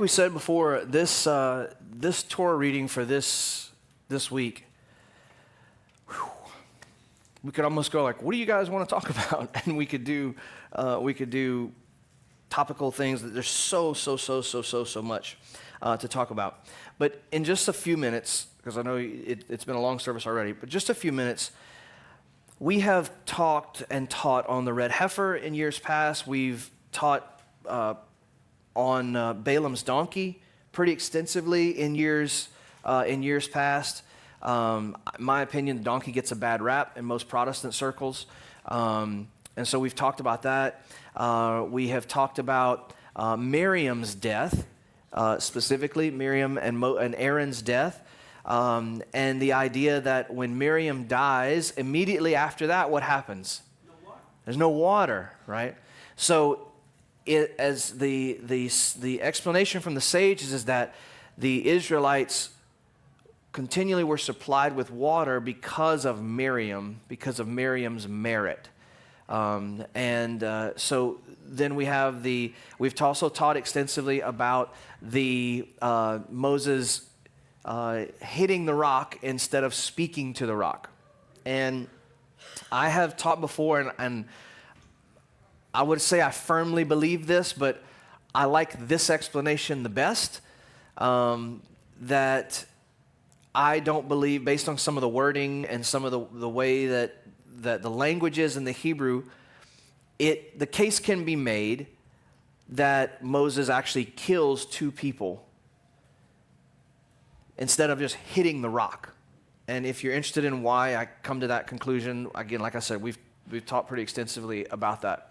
We said before, this Torah reading for this week, we could almost go like, what do you guys want to talk about? And we could do topical things. That there's so much to talk about. But in just a few minutes, because I know it's been a long service already, but just a few minutes, we have talked and taught on the red heifer in years past. We've taught on Balaam's donkey pretty extensively in years past. In my opinion, the donkey gets a bad rap in most Protestant circles. And so we've talked about that. We have talked about Miriam's death, specifically Miriam and Aaron's death. And the idea that when Miriam dies, immediately after that, what happens? There's no water, right? So as the explanation from the sages is that the Israelites continually were supplied with water because of Miriam's merit. So then we've also taught extensively about Moses hitting the rock instead of speaking to the rock. And I have taught before, and I would say I firmly believe this, but I like this explanation the best, that I don't believe, based on some of the wording and some of the way that the language is in the Hebrew, the case can be made that Moses actually kills two people instead of just hitting the rock. And if you're interested in why I come to that conclusion, again, like I said, we've taught pretty extensively about that.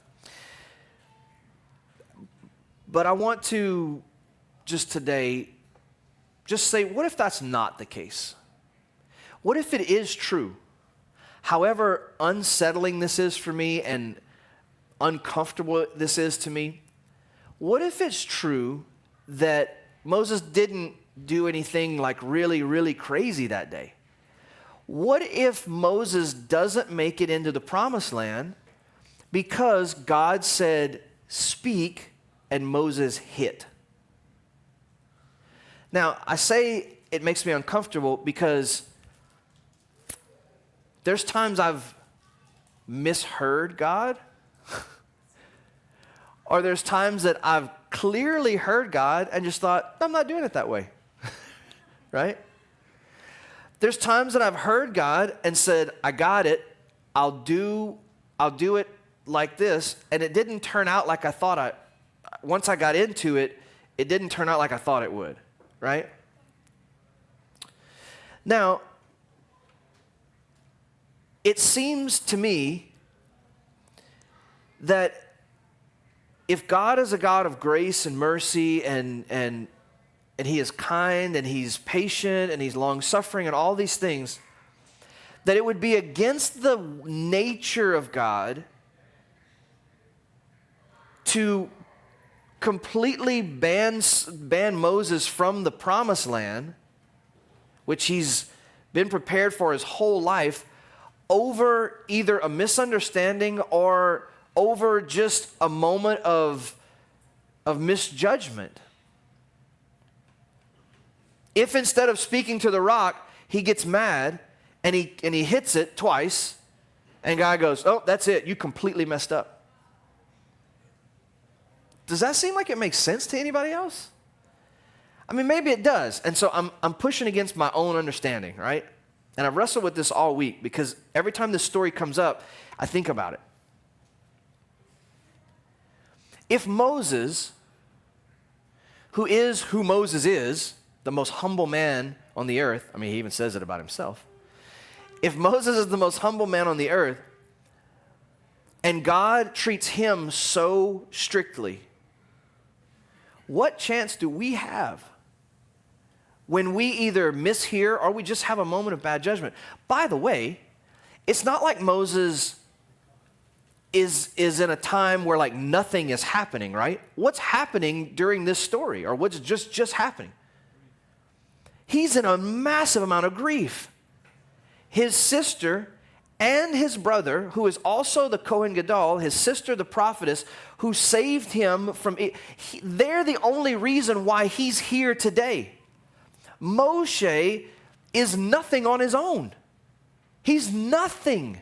But I want to just today say, what if that's not the case? What if it is true? However unsettling this is for me and uncomfortable this is to me, what if it's true that Moses didn't do anything like really, really crazy that day? What if Moses doesn't make it into the promised land because God said, speak, and Moses hit? Now, I say it makes me uncomfortable because there's times I've misheard God, or there's times that I've clearly heard God and just thought, I'm not doing it that way, right? There's times that I've heard God and said, I got it, I'll do it like this, and it didn't turn out like I thought once I got into it, it didn't turn out like I thought it would, right? Now, it seems to me that if God is a God of grace and mercy and He is kind and He's patient and He's long-suffering and all these things, that it would be against the nature of God to completely ban Moses from the promised land, which he's been prepared for his whole life, over either a misunderstanding or over just a moment of misjudgment. If instead of speaking to the rock, he gets mad and he hits it twice, and God goes, oh, that's it, you completely messed up. Does that seem like it makes sense to anybody else? I mean, maybe it does. And so I'm pushing against my own understanding, right? And I've wrestled with this all week because every time this story comes up, I think about it. If Moses, who Moses is, the most humble man on the earth, I mean, he even says it about himself. If Moses is the most humble man on the earth, and God treats him so strictly, what chance do we have when we either mishear or we just have a moment of bad judgment? By the way, it's not like Moses is in a time where like nothing is happening, right? What's happening during this story, or what's just happening? He's in a massive amount of grief. His sister and his brother, who is also the Kohen Gadol, his sister, the prophetess, who saved him from it. They're the only reason why he's here today. Moshe is nothing on his own. He's nothing.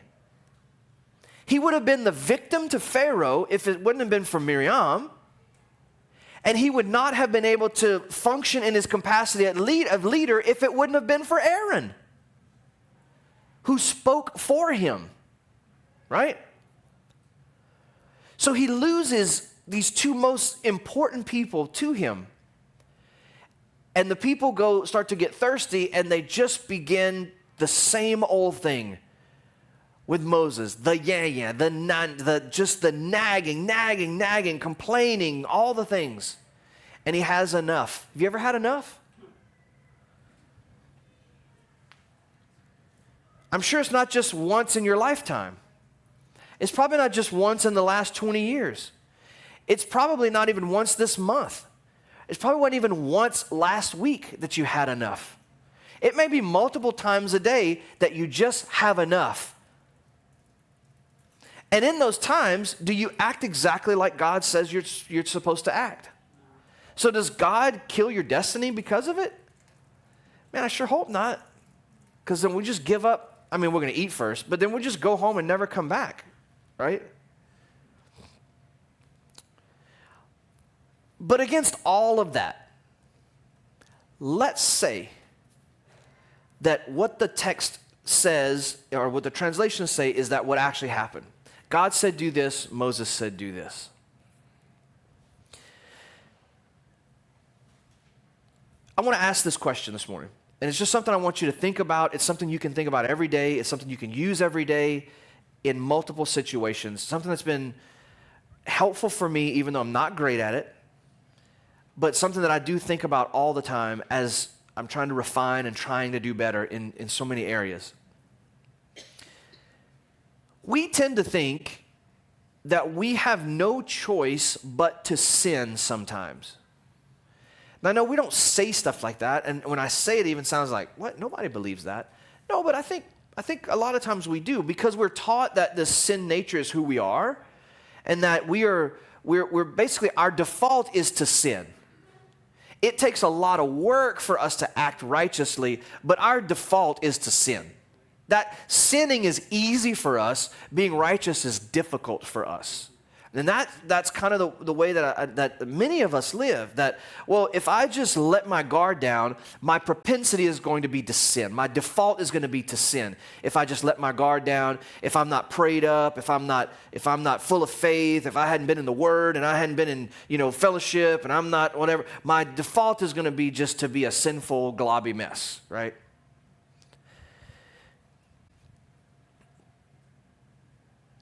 He would have been the victim to Pharaoh if it wouldn't have been for Miriam. And he would not have been able to function in his capacity of leader if it wouldn't have been for Aaron, who spoke for him, right? So he loses these two most important people to him. And the people start to get thirsty, and they just begin the same old thing with Moses. The nagging, complaining, all the things. And he has enough. Have you ever had enough? I'm sure it's not just once in your lifetime. It's probably not just once in the last 20 years. It's probably not even once this month. It's probably wasn't even once last week that you had enough. It may be multiple times a day that you just have enough. And in those times, do you act exactly like God says you're supposed to act? So does God kill your destiny because of it? Man, I sure hope not. Because then we just give up. I mean, we're going to eat first, but then we'll just go home and never come back, right? But against all of that, let's say that what the text says, or what the translations say, is that what actually happened. God said do this, Moses said do this. I want to ask this question this morning, and it's just something I want you to think about. It's something you can think about every day. It's something you can use every day in multiple situations, something that's been helpful for me, even though I'm not great at it, but something that I do think about all the time as I'm trying to refine and trying to do better in so many areas. We tend to think that we have no choice but to sin sometimes. Now, I know we don't say stuff like that, and when I say it, it even sounds like, what? Nobody believes that. No, but I think a lot of times we do, because we're taught that the sin nature is who we are, and that we're basically, our default is to sin. It takes a lot of work for us to act righteously, but our default is to sin. That sinning is easy for us, being righteous is difficult for us. And that's kind of the way that many of us live, that, well, if I just let my guard down, my propensity is going to be to sin. My default is going to be to sin. If I just let my guard down, if I'm not prayed up, if I'm not full of faith, if I hadn't been in the Word and I hadn't been in, fellowship, and I'm not whatever, my default is going to be just to be a sinful, globby mess, right?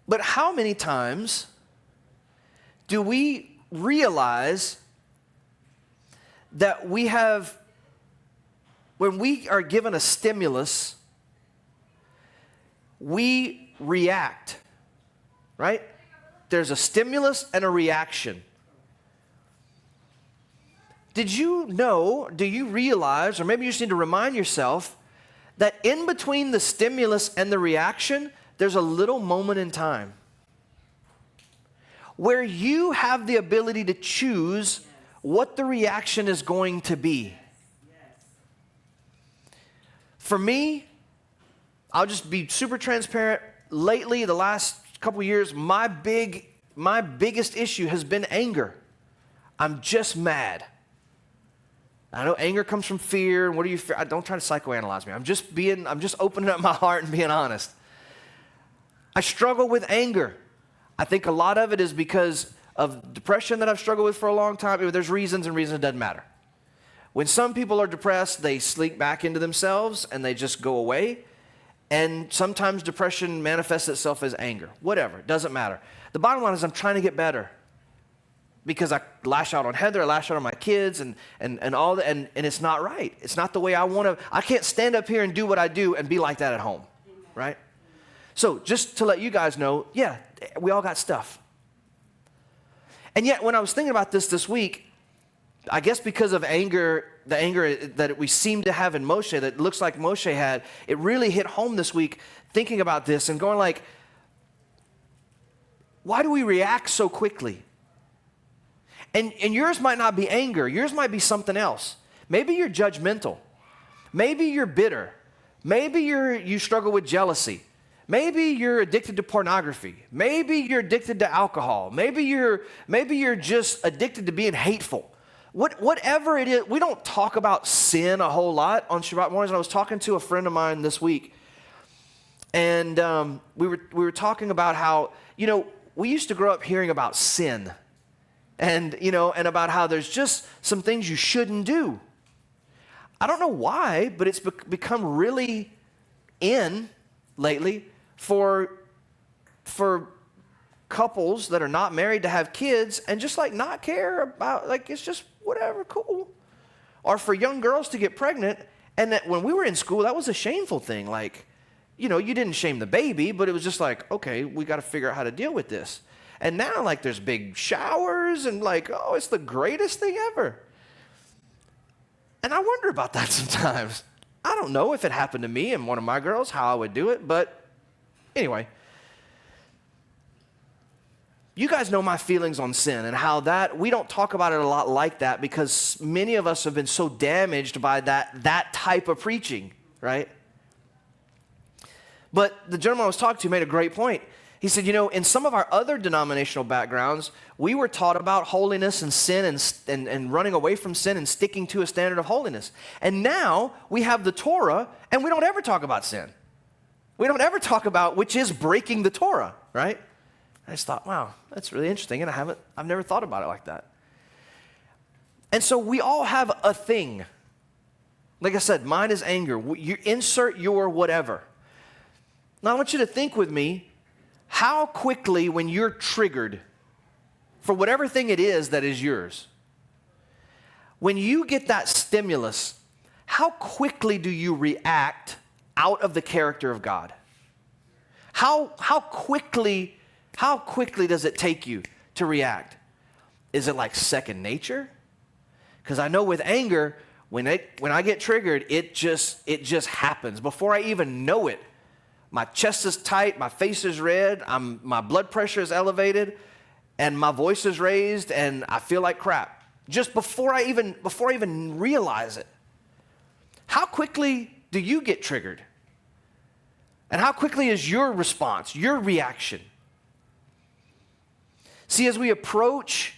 But how many times do we realize that when we are given a stimulus, we react, right? There's a stimulus and a reaction. Do you realize, or maybe you just need to remind yourself, that in between the stimulus and the reaction, there's a little moment in time where you have the ability to choose what the reaction is going to be. For me, I'll just be super transparent. Lately, the last couple years, my biggest issue has been anger. I'm just mad. I know anger comes from fear. What do you fear? Don't try to psychoanalyze me. I'm just opening up my heart and being honest. I struggle with anger. I think a lot of it is because of depression that I've struggled with for a long time. There's reasons, and reasons, it doesn't matter. When some people are depressed, they slink back into themselves and they just go away. And sometimes depression manifests itself as anger. Whatever, it doesn't matter. The bottom line is I'm trying to get better, because I lash out on Heather, I lash out on my kids, and all that, and it's not right. It's not the way I want to. I can't stand up here and do what I do and be like that at home, right? So just to let you guys know, yeah, we all got stuff. And yet when I was thinking about this week, I guess because of anger, the anger that we seem to have in Moshe, that looks like Moshe had, it really hit home this week thinking about this and going like, why do we react so quickly? And yours might not be anger. Yours might be something else. Maybe you're judgmental. Maybe you're bitter. Maybe you struggle with jealousy. Maybe you're addicted to pornography. Maybe you're addicted to alcohol. Maybe you're just addicted to being hateful. Whatever it is, we don't talk about sin a whole lot on Shabbat mornings. I was talking to a friend of mine this week, and we were talking about how, we used to grow up hearing about sin, and about how there's just some things you shouldn't do. I don't know why, but it's become really in lately for couples that are not married to have kids and just like not care about, like, it's just whatever, cool. Or for young girls to get pregnant, and that when we were in school, that was a shameful thing. Like, you didn't shame the baby, but it was just like, okay, we got to figure out how to deal with this. And now, like, there's big showers and like, oh, it's the greatest thing ever. And I wonder about that sometimes. I don't know if it happened to me and one of my girls, how I would do it, but anyway. You guys know my feelings on sin and how that, we don't talk about it a lot like that because many of us have been so damaged by that type of preaching, right? But the gentleman I was talking to made a great point. He said, in some of our other denominational backgrounds, we were taught about holiness and sin and running away from sin and sticking to a standard of holiness. And now we have the Torah and we don't ever talk about sin. We don't ever talk about, which is breaking the Torah, right? I just thought, wow, that's really interesting, and I've never thought about it like that. And so we all have a thing. Like I said, mine is anger. You insert your whatever. Now I want you to think with me, how quickly when you're triggered for whatever thing it is that is yours, when you get that stimulus, how quickly do you react out of the character of God? How quickly does it take you to react? Is it like second nature? Because I know with anger, when I get triggered, it just happens. Before I even know it, my chest is tight, my face is red, my blood pressure is elevated, and my voice is raised, and I feel like crap. Just before I even realize it. How quickly do you get triggered? And how quickly is your response, your reaction? See, as we approach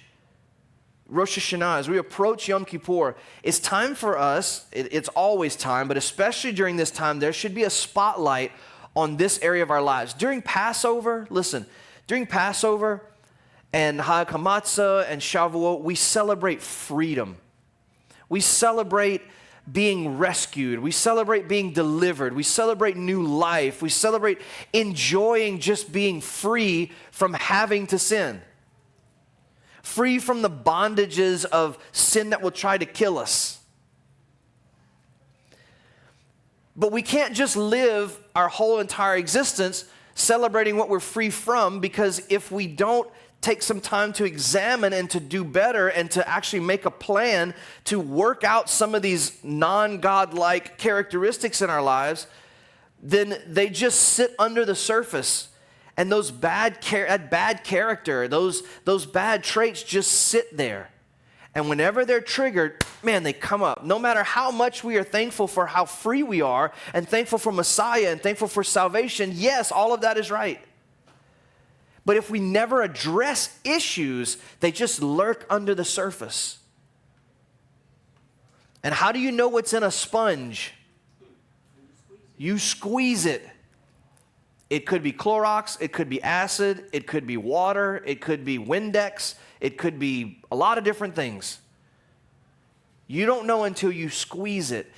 Rosh Hashanah, as we approach Yom Kippur, it's time for us, it's always time, but especially during this time, there should be a spotlight on this area of our lives. During Passover, listen, during Passover and Chag HaMatzah and Shavuot, we celebrate freedom. We celebrate being rescued. We celebrate being delivered. We celebrate new life. We celebrate enjoying just being free from having to sin. Free from the bondages of sin that will try to kill us. But we can't just live our whole entire existence celebrating what we're free from, because if we don't take some time to examine and to do better and to actually make a plan to work out some of these non-God-like characteristics in our lives, then they just sit under the surface. And those bad character, those bad traits just sit there. And whenever they're triggered, man, they come up. No matter how much we are thankful for how free we are and thankful for Messiah and thankful for salvation, yes, all of that is right. But if we never address issues, they just lurk under the surface. And how do you know what's in a sponge? You squeeze it. It could be Clorox, it could be acid, it could be water, it could be Windex, it could be a lot of different things. You don't know until you squeeze it.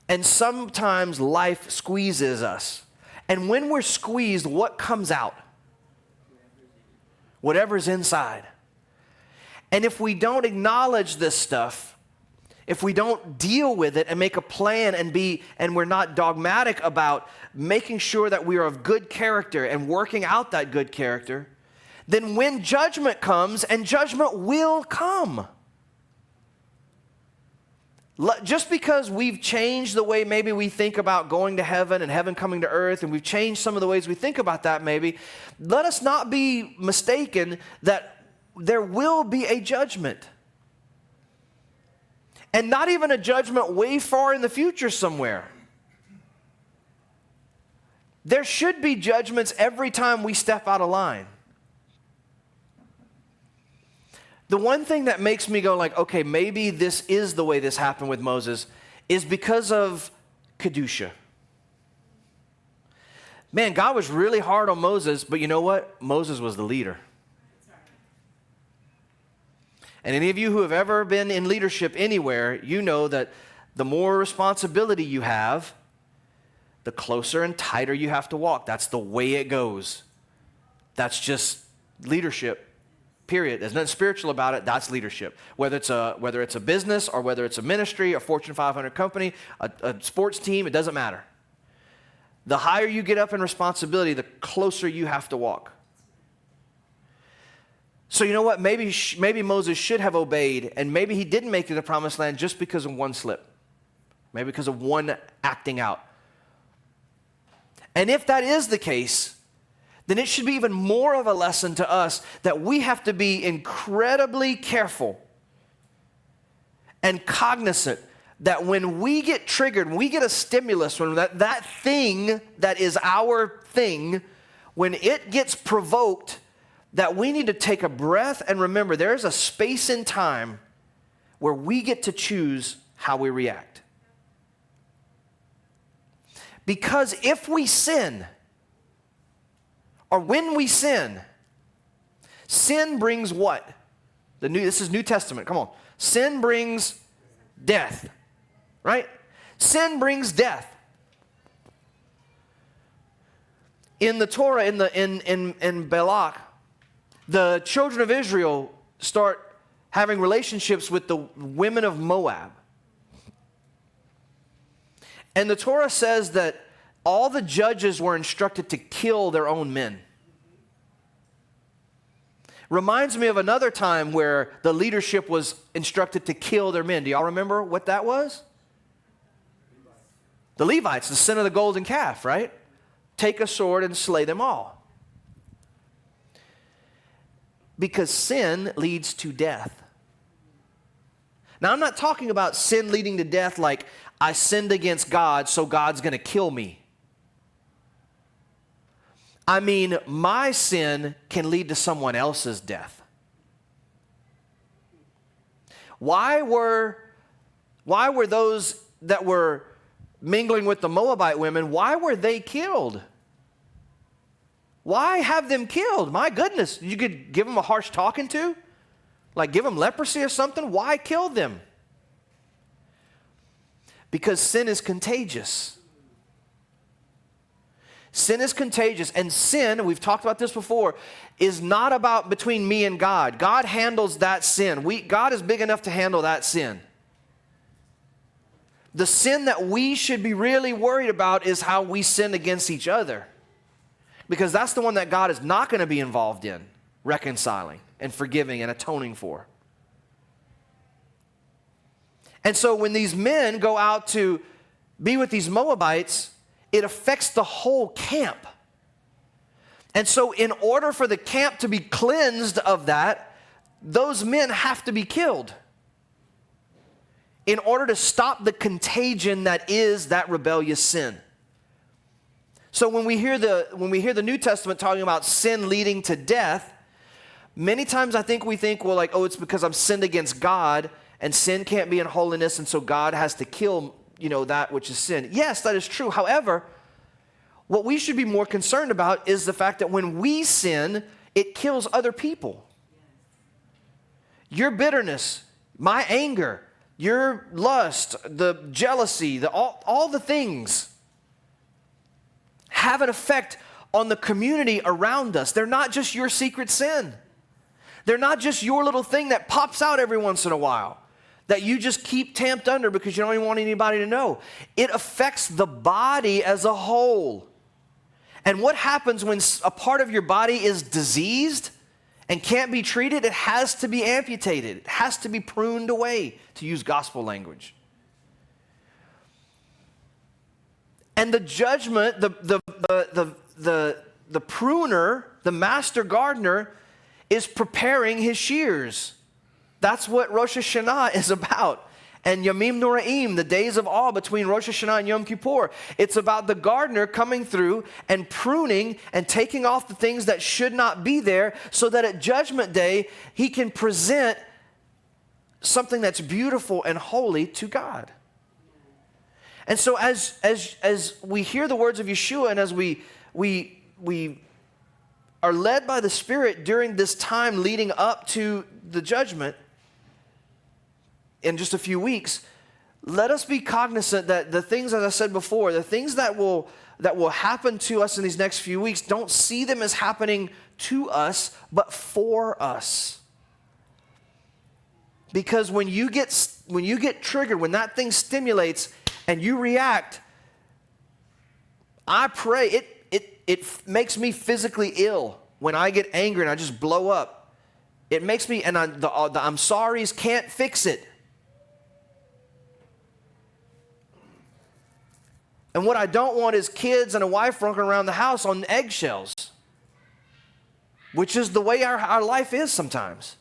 And sometimes life squeezes us. And when we're squeezed, what comes out? Whatever's inside. And if we don't acknowledge this stuff, if we don't deal with it and make a plan and we're not dogmatic about making sure that we are of good character and working out that good character, then when judgment comes, and judgment will come, Just because we've changed the way maybe we think about going to heaven and heaven coming to earth, and we've changed some of the ways we think about that maybe, let us not be mistaken that there will be a judgment. And not even a judgment way far in the future somewhere. There should be judgments every time we step out of line. The one thing that makes me go like, okay, maybe this is the way this happened with Moses is because of Kedusha. Man, God was really hard on Moses, but you know what? Moses was the leader. And any of you who have ever been in leadership anywhere, you know that the more responsibility you have, the closer and tighter you have to walk. That's the way it goes. That's just leadership. Period. There's nothing spiritual about it. That's leadership. Whether it's a business or whether it's a ministry, a Fortune 500 company, a sports team, it doesn't matter. The higher you get up in responsibility, the closer you have to walk. So you know what? Maybe Moses should have obeyed, and maybe he didn't make it to the promised land just because of one slip. Maybe because of one acting out. And if that is the case, then it should be even more of a lesson to us that we have to be incredibly careful and cognizant that when we get triggered, when we get a stimulus, when that thing that is our thing, when it gets provoked, that we need to take a breath and remember there's a space in time where we get to choose how we react. Because if we sin, or when we sin, sin brings what? This is New Testament, come on. Sin brings death, right? Sin brings death. In the Torah, in Balak, the children of Israel start having relationships with the women of Moab. And the Torah says that all the judges were instructed to kill their own men. Reminds me of another time where the leadership was instructed to kill their men. Do y'all remember what that was? The Levites, the sin of the golden calf, right? Take a sword and slay them all. Because sin leads to death. Now, I'm not talking about sin leading to death like I sinned against God, so God's going to kill me. I mean, my sin can lead to someone else's death. Why were those that were mingling with the Moabite women, why were they killed? Why have them killed? My goodness, you could give them a harsh talking to? Like give them leprosy or something? Why kill them? Because sin is contagious. Sin is contagious, and sin, we've talked about this before, is not about between me and God. God handles that sin. God is big enough to handle that sin. The sin that we should be really worried about is how we sin against each other. Because that's the one that God is not going to be involved in, reconciling and forgiving and atoning for. And so when these men go out to be with these Moabites, it affects the whole camp. And so in order for the camp to be cleansed of that, those men have to be killed in order to stop the contagion that is that rebellious sin. So when we hear the New Testament talking about sin leading to death, many times I think we think, well, like, oh, it's because I've sinned against God and sin can't be in holiness, and so God has to kill that which is sin. Yes, that is true. However, what we should be more concerned about is the fact that when we sin, it kills other people. Your bitterness, my anger, your lust, the jealousy, all the things have an effect on the community around us. They're not just your secret sin. They're not just your little thing that pops out every once in a while that you just keep tamped under because you don't even want anybody to know. It affects the body as a whole. And what happens when a part of your body is diseased and can't be treated? It has to be amputated. It has to be pruned away, to use gospel language. And the judgment, the pruner, the master gardener, is preparing his shears. That's what Rosh Hashanah is about. And Yamim Noraim, the days of awe between Rosh Hashanah and Yom Kippur. It's about the gardener coming through and pruning and taking off the things that should not be there so that at Judgment Day, he can present something that's beautiful and holy to God. And so as we hear the words of Yeshua and as we are led by the Spirit during this time leading up to the judgment, in just a few weeks, let us be cognizant that the things, as I said before, the things that will happen to us in these next few weeks, don't see them as happening to us, but for us. Because when you get triggered, when that thing stimulates and you react, I pray it makes me physically ill when I get angry and I just blow up. It makes me, and the I'm sorries can't fix it. And what I don't want is kids and a wife running around the house on eggshells, which is the way our life is sometimes.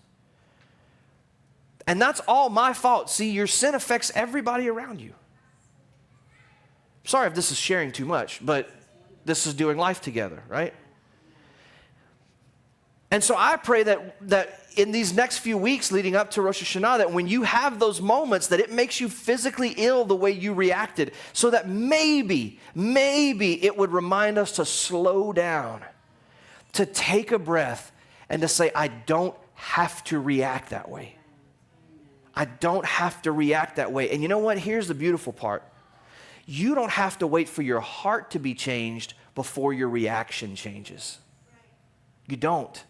And that's all my fault. See, your sin affects everybody around you. Sorry if this is sharing too much, but this is doing life together, right? And so I pray that in these next few weeks leading up to Rosh Hashanah, that when you have those moments, that it makes you physically ill the way you reacted, so that maybe it would remind us to slow down, to take a breath, and to say, I don't have to react that way. I don't have to react that way. And you know what? Here's the beautiful part. You don't have to wait for your heart to be changed before your reaction changes. You don't.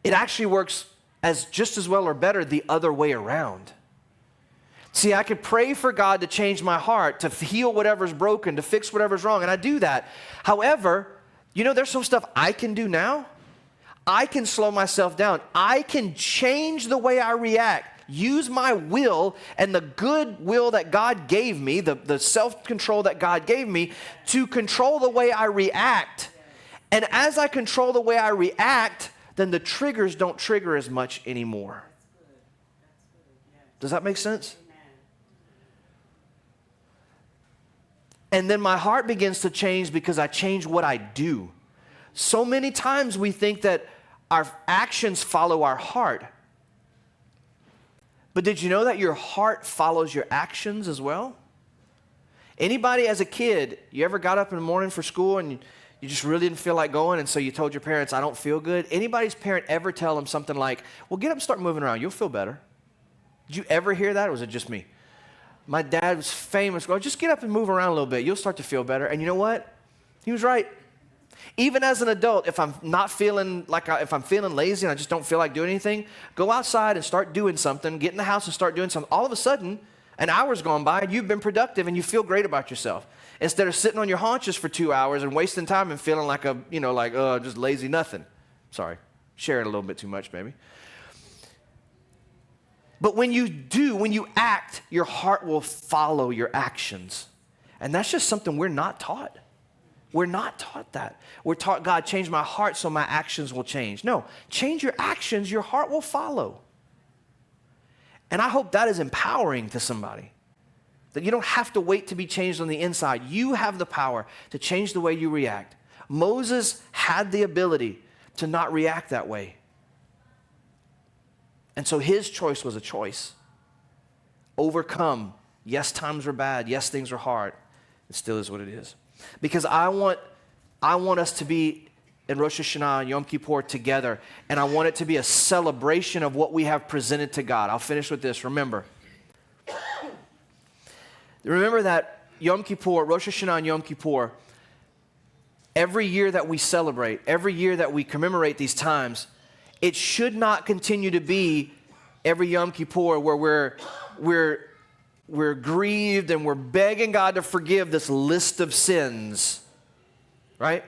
It actually works as just as well or better the other way around. See, I could pray for God to change my heart, to heal whatever's broken, to fix whatever's wrong, and I do that. However, you know, there's some stuff I can do now. I can slow myself down. I can change the way I react. Use my will and the good will that God gave me, the self-control that God gave me, to control the way I react. And as I control the way I react, then the triggers don't trigger as much anymore. Does that make sense? And then my heart begins to change because I change what I do. So many times we think that our actions follow our heart. But did you know that your heart follows your actions as well? Anybody as a kid, you ever got up in the morning for school and you just really didn't feel like going, and so you told your parents, I don't feel good? Anybody's parent ever tell them something like, well, get up and start moving around. You'll feel better. Did you ever hear that, or was it just me? My dad was famous. Well, just get up and move around a little bit. You'll start to feel better. And you know what? He was right. Even as an adult, if I'm not feeling if I'm feeling lazy and I just don't feel like doing anything, go outside and start doing something. Get in the house and start doing something. All of a sudden, an hour's gone by and you've been productive and you feel great about yourself. Instead of sitting on your haunches for 2 hours and wasting time and feeling like just lazy nothing. Sorry, sharing a little bit too much, maybe. But when you act, your heart will follow your actions. And that's just something we're not taught. We're not taught that. We're taught, God, change my heart so my actions will change. No, change your actions, your heart will follow. And I hope that is empowering to somebody. That you don't have to wait to be changed on the inside. You have the power to change the way you react. Moses had the ability to not react that way. And so his choice was a choice. Overcome. Yes, times were bad. Yes, things were hard. It still is what it is. Because I want us to be in Rosh Hashanah and Yom Kippur together, and I want it to be a celebration of what we have presented to God. I'll finish with this. Remember that Yom Kippur, Rosh Hashanah and Yom Kippur, every year that we celebrate, every year that we commemorate these times, it should not continue to be every Yom Kippur where we're grieved and we're begging God to forgive this list of sins, right?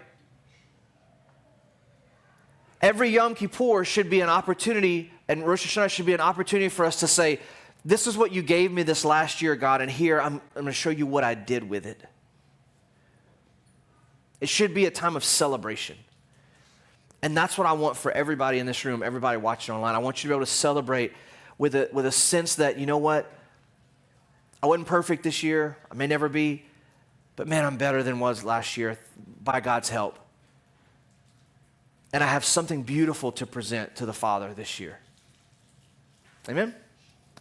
Every Yom Kippur should be an opportunity, and Rosh Hashanah should be an opportunity for us to say, This is what you gave me this last year, God, and here I'm going to show you what I did with it. It should be a time of celebration. And that's what I want for everybody in this room, everybody watching online. I want you to be able to celebrate with a sense that, you know what? I wasn't perfect this year. I may never be. But man, I'm better than was last year by God's help. And I have something beautiful to present to the Father this year. Amen?